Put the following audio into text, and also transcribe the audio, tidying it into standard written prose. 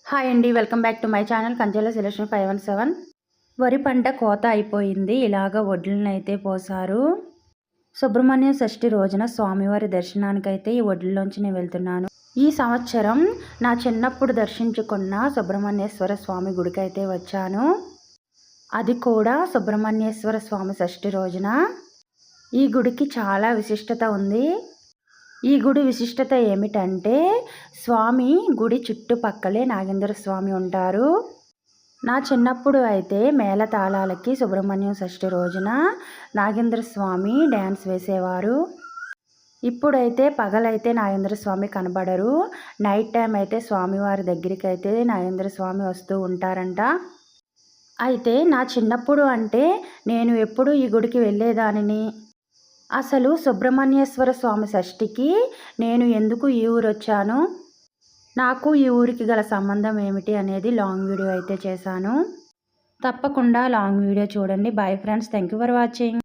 Hi అండి, welcome back to my channel Kanchela selection 517. వరి పంట కోత అయిపోయింది. ఇలాగ వడ్లనైతే పోసారు. సుబ్రహ్మణ్య షష్ఠి రోజున స్వామివారి దర్శనానికైతే ఈ వడ్లలోంచి నేను వెళ్తున్నాను. ఈ సంవత్సరం నా చిన్నప్పుడు దర్శించుకున్న సుబ్రహ్మణ్యేశ్వర స్వామి గుడికైతే వచ్చాను. అది కూడా సుబ్రహ్మణ్యేశ్వర స్వామి షష్ఠి రోజున. ఈ గుడికి చాలా విశిష్టత ఉంది. ఈ గుడి విశిష్టత ఏమిటంటే, స్వామి గుడి చుట్టుపక్కలే నాగేంద్ర స్వామి ఉంటారు. నా చిన్నప్పుడు అయితే మేళతాళాలకి సుబ్రహ్మణ్యం షష్ఠి రోజున నాగేంద్ర స్వామి డ్యాన్స్ వేసేవారు. ఇప్పుడైతే పగలైతే నాగేంద్ర స్వామి కనబడరు. నైట్ టైం అయితే స్వామివారి దగ్గరికి అయితే నాగేంద్ర స్వామి వస్తూ ఉంటారంట. అయితే నా చిన్నప్పుడు అంటే నేను ఎప్పుడు ఈ గుడికి వెళ్ళేదానిని. అసలు సుబ్రహ్మణ్యేశ్వర స్వామి షష్ఠికి నేను ఎందుకు ఈ ఊరు వచ్చాను, నాకు ఈ ఊరికి గల సంబంధం ఏమిటి అనేది లాంగ్ వీడియో అయితే చేశాను. తప్పకుండా లాంగ్ వీడియో చూడండి. Bye friends, thank you for watching.